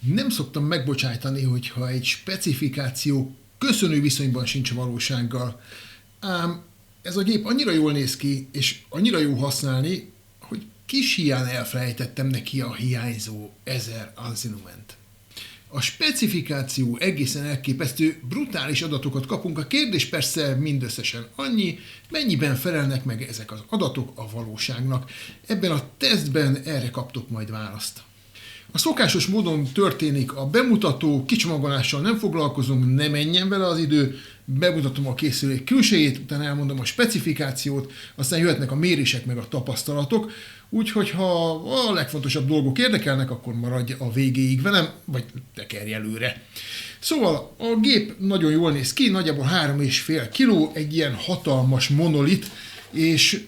Nem szoktam megbocsájtani, hogyha egy specifikáció köszönő viszonyban sincs a valósággal. Ám ez a gép annyira jól néz ki, és annyira jó használni, hogy kis hián elfelejtettem neki a hiányzó 1000 Anzilument. A specifikáció egészen elképesztő, brutális adatokat kapunk, a kérdés persze mindösszesen annyi, mennyiben felelnek meg ezek az adatok a valóságnak. Ebben a tesztben erre kaptok majd választ. A szokásos módon történik a bemutató, kicsomagolással nem foglalkozunk, ne menjen vele az idő, bemutatom a készülék külsejét, utána elmondom a specifikációt, aztán jöhetnek a mérések meg a tapasztalatok, úgyhogy ha a legfontosabb dolgok érdekelnek, akkor maradj a végéig velem, vagy tekerj előre. Szóval a gép nagyon jól néz ki, nagyjából 3,5 kg, egy ilyen hatalmas monolit, és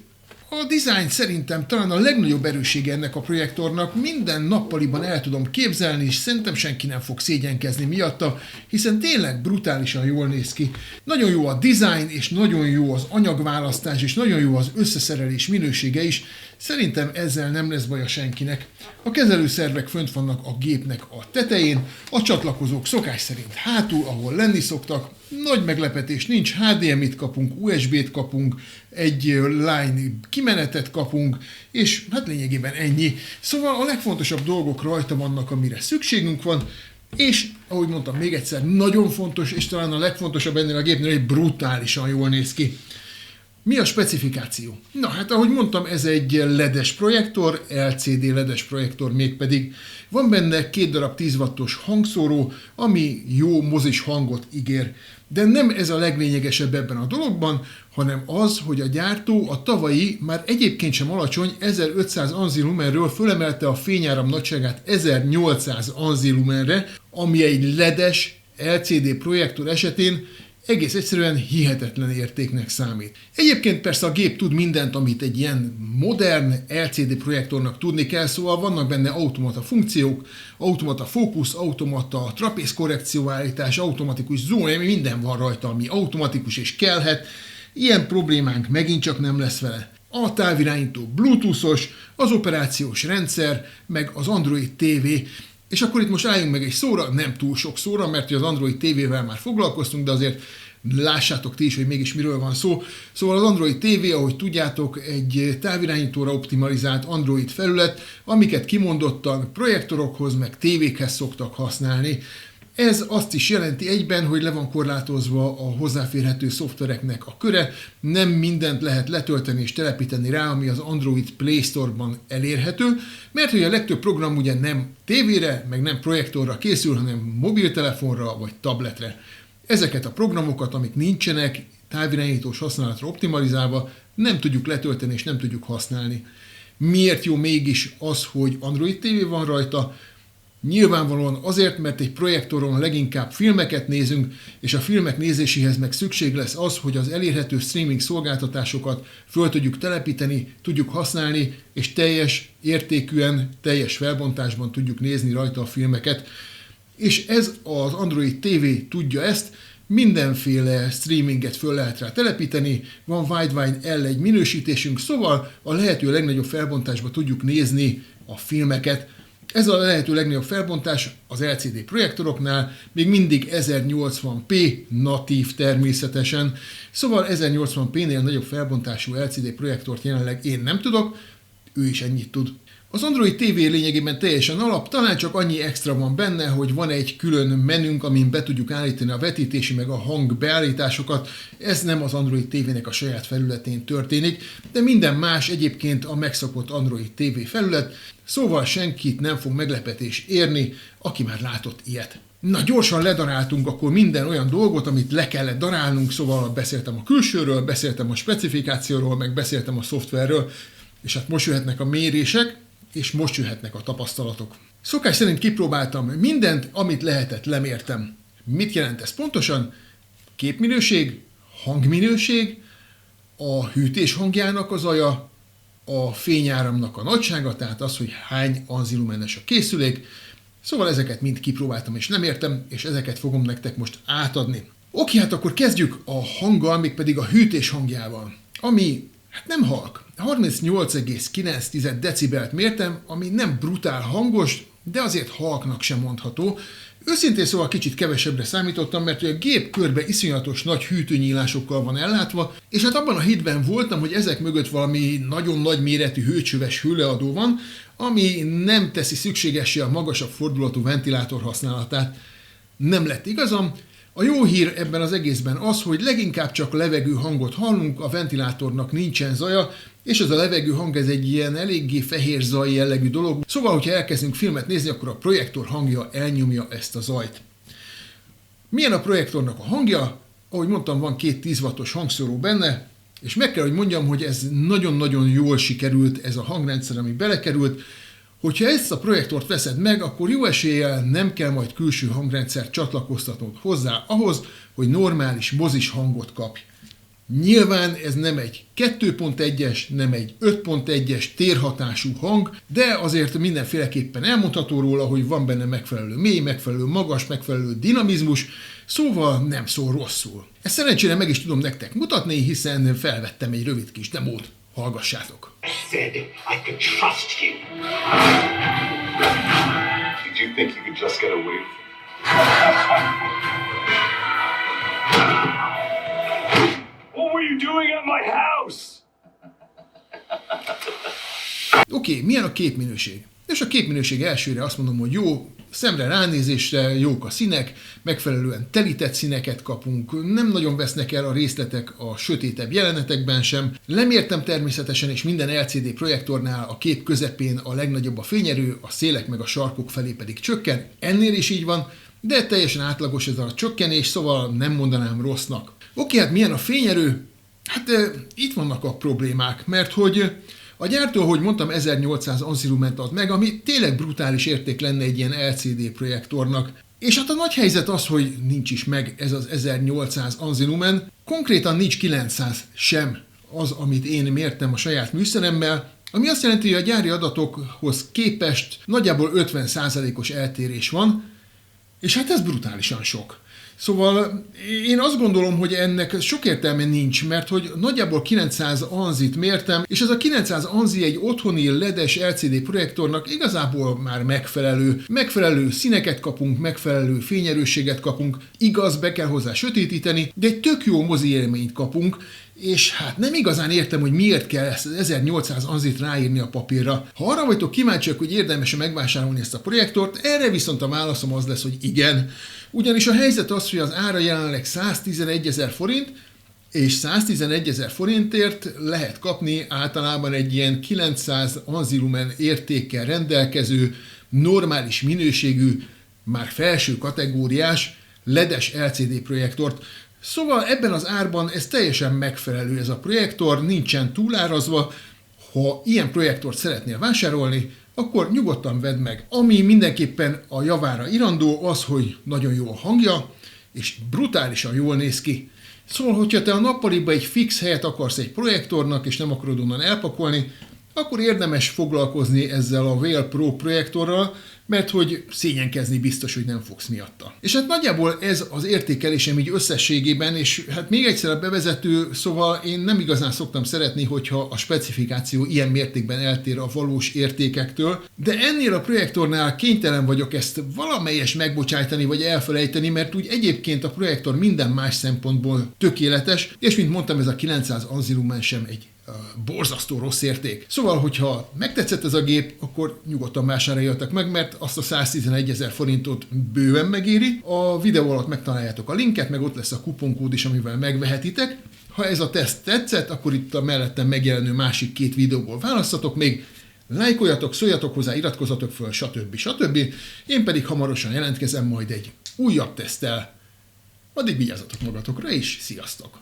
a dizájn szerintem talán a legnagyobb erőssége ennek a projektornak, minden nappaliban el tudom képzelni, és szerintem senki nem fog szégyenkezni miatta, hiszen tényleg brutálisan jól néz ki. Nagyon jó a dizájn, és nagyon jó az anyagválasztás, és nagyon jó az összeszerelés minősége is. Szerintem ezzel nem lesz baja senkinek. A kezelőszervek fönt vannak a gépnek a tetején, a csatlakozók szokás szerint hátul, ahol lenni szoktak. Nagy meglepetés nincs, HDMI-t kapunk, USB-t kapunk, egy line kimenetet kapunk, és hát lényegében ennyi. Szóval a legfontosabb dolgok rajta vannak, amire szükségünk van, és ahogy mondtam még egyszer, nagyon fontos, és talán a legfontosabb ennél a gépnél, hogy brutálisan jól néz ki. Mi a specifikáció? Na hát ahogy mondtam, ez egy LED-es projektor, LCD LED-es projektor mégpedig. Van benne 2 darab 10 wattos hangszóró, ami jó mozis hangot ígér. De nem ez a leglényegesebb ebben a dologban, hanem az, hogy a gyártó a tavalyi, már egyébként sem alacsony 1500 Anzilumenről fölemelte a fényáram nagyságát 1800 Anzilumenre, ami egy LED-es LCD projektor esetén egész egyszerűen hihetetlen értéknek számít. Egyébként persze a gép tud mindent, amit egy ilyen modern LCD projektornak tudni kell, szóval vannak benne automata funkciók, automata fókusz, automata trapézkorrekcióállítás, automatikus zoom, minden van rajta, ami automatikus és kellhet. Ilyen problémánk megint csak nem lesz vele. A távirányító bluetoothos, az operációs rendszer, meg az Android TV. És akkor itt most álljunk meg egy szóra, nem túl sok szóra, mert az Android TV-vel már foglalkoztunk, de azért lássátok ti is, hogy mégis miről van szó. Szóval az Android TV, ahogy tudjátok, egy távirányítóra optimalizált Android felület, amiket kimondottan projektorokhoz, meg tévékhez szoktak használni. Ez azt is jelenti egyben, hogy le van korlátozva a hozzáférhető szoftvereknek a köre, nem mindent lehet letölteni és telepíteni rá, ami az Android Play Store-ban elérhető, mert hogy a legtöbb program ugye nem tévére, meg nem projektorra készül, hanem mobiltelefonra vagy tabletre. Ezeket a programokat, amik nincsenek távirányítós használatra optimalizálva, nem tudjuk letölteni és nem tudjuk használni. Miért jó mégis az, hogy Android TV van rajta? Nyilvánvalóan azért, mert egy projektoron leginkább filmeket nézünk, és a filmek nézéséhez meg szükség lesz az, hogy az elérhető streaming szolgáltatásokat föl tudjuk telepíteni, tudjuk használni, és teljes értékűen, teljes felbontásban tudjuk nézni rajta a filmeket. És ez az Android TV tudja ezt, mindenféle streaminget föl lehet rá telepíteni, van Widevine L1 minősítésünk, szóval a lehető legnagyobb felbontásban tudjuk nézni a filmeket. Ez a lehető legnagyobb felbontás az LCD projektoroknál, még mindig 1080p natív természetesen, szóval 1080p-nél nagyobb felbontású LCD projektort jelenleg én nem tudok, ő is ennyit tud. Az Android TV lényegében teljesen alap, talán csak annyi extra van benne, hogy van egy külön menünk, amin be tudjuk állítani a vetítési meg a hang beállításokat. Ez nem az Android TV-nek a saját felületén történik, de minden más egyébként a megszokott Android TV felület, szóval senkit nem fog meglepetés érni, aki már látott ilyet. Na, gyorsan ledaráltunk akkor minden olyan dolgot, amit le kellett darálnunk, szóval beszéltem a külsőről, beszéltem a specifikációról, meg beszéltem a szoftverről, és hát most jöhetnek a mérések, és most jöhetnek a tapasztalatok. Szokás szerint kipróbáltam mindent, amit lehetett, lemértem. Mit jelent ez pontosan? Képminőség, hangminőség, a hűtés hangjának az aja, a fényáramnak a nagysága, tehát az, hogy hány anzilumenes a készülék. Szóval ezeket mind kipróbáltam és lemértem, és ezeket fogom nektek most átadni. Oké, hát akkor kezdjük a hanggal, mégpedig a hűtés hangjával, ami hát nem halk. 38,9 decibelt mértem, ami nem brutál hangos, de azért halknak sem mondható. Őszintén szóval kicsit kevesebbre számítottam, mert a gép körbe iszonyatos nagy hűtőnyílásokkal van ellátva, és hát abban a hitben voltam, hogy ezek mögött valami nagyon nagy méretű hőcsöves hőleadó van, ami nem teszi szükségessé a magasabb fordulatú ventilátor használatát. Nem lett igazam. A jó hír ebben az egészben az, hogy leginkább csak levegő hangot hallunk, a ventilátornak nincsen zaja, és ez a levegő hang ez egy ilyen eléggé fehér zaj jellegű dolog. Szóval, hogyha elkezdünk filmet nézni, akkor a projektor hangja elnyomja ezt a zajt. Milyen a projektornak a hangja? Ahogy mondtam, van 2 10 wattos hangszóró benne, és meg kell, hogy mondjam, hogy ez nagyon-nagyon jól sikerült, ez a hangrendszer, ami belekerült. Hogyha ezt a projektort veszed meg, akkor jó eséllyel nem kell majd külső hangrendszert csatlakoztatnod hozzá ahhoz, hogy normális mozis hangot kapj. Nyilván ez nem egy 2.1-es, nem egy 5.1-es térhatású hang, de azért mindenféleképpen elmondható róla, hogy van benne megfelelő mély, megfelelő magas, megfelelő dinamizmus, szóval nem szól rosszul. Ezt szerencsére meg is tudom nektek mutatni, hiszen felvettem egy rövid kis demót. Hallgassátok! I said I could trust you. Did you think you could just get away? What were you doing at my house? Oké, milyen a képminőség? És a képminőség elsőre azt mondom, hogy jó, szemre ránézésre jók a színek, megfelelően telített színeket kapunk, nem nagyon vesznek el a részletek a sötétebb jelenetekben sem. Lemértem természetesen, és minden LCD projektornál a kép közepén a legnagyobb a fényerő, a szélek meg a sarkok felé pedig csökken. Ennél is így van, de teljesen átlagos ez a csökkenés, szóval nem mondanám rossznak. Oké, hát milyen a fényerő? Hát itt vannak a problémák, mert hogy a gyártó, ahogy mondtam, 1800 anzilument ad meg, ami tényleg brutális érték lenne egy ilyen LCD projektornak. És hát a nagy helyzet az, hogy nincs is meg ez az 1800 anzilumen, konkrétan nincs 900 sem az, amit én mértem a saját műszeremmel, ami azt jelenti, hogy a gyári adatokhoz képest nagyjából 50%-os eltérés van, és hát ez brutálisan sok. Szóval én azt gondolom, hogy ennek sok értelme nincs, mert hogy nagyjából 900 anzit mértem, és ez a 900 anzi egy otthoni LED-es LCD projektornak igazából már megfelelő színeket kapunk, megfelelő fényerősséget kapunk, igaz, be kell hozzá sötétíteni, de egy tök jó mozi élményt kapunk, és hát nem igazán értem, hogy miért kell ezt az 1800 anzit ráírni a papírra. Ha arra vagytok kíváncsiak, hogy érdemes-e megvásárolni ezt a projektort, erre viszont a válaszom az lesz, hogy igen. Ugyanis a helyzet az, hogy az ára jelenleg 111 000 forint, és 111 000 forintért lehet kapni általában egy ilyen 900 anzilumen értékkel rendelkező, normális minőségű, már felső kategóriás LED-es LCD projektort. Szóval ebben az árban ez teljesen megfelelő ez a projektor, nincsen túlárazva. Ha ilyen projektort szeretnél vásárolni, akkor nyugodtan vedd meg. Ami mindenképpen a javára irandó az, hogy nagyon jó a hangja, és brutálisan jól néz ki. Szóval, hogyha te a nappaliba egy fix helyet akarsz egy projektornak, és nem akarod onnan elpakolni, akkor érdemes foglalkozni ezzel a Whale Pro projektorral, mert hogy szégyenkezni biztos, hogy nem fogsz miatta. És hát nagyjából ez az értékelésem így összességében, és hát még egyszer a bevezető, szóval én nem igazán szoktam szeretni, hogyha a specifikáció ilyen mértékben eltér a valós értékektől, de ennél a projektornál kénytelen vagyok ezt valamelyes megbocsájtani vagy elfelejteni, mert úgy egyébként a projektor minden más szempontból tökéletes, és mint mondtam, ez a 900 anzilumen sem egy borzasztó rossz érték. Szóval, hogyha megtetszett ez a gép, akkor nyugodtan vásároljatok meg, mert azt a 111 000 forintot bőven megéri. A videó alatt megtaláljátok a linket, meg ott lesz a kuponkód is, amivel megvehetitek. Ha ez a teszt tetszett, akkor itt a mellettem megjelenő másik 2 videóból választatok még. Lájkoljatok, szóljatok hozzá, iratkozzatok föl, stb. Én pedig hamarosan jelentkezem majd egy újabb teszttel. Addig vigyázzatok magatokra, és sziasztok!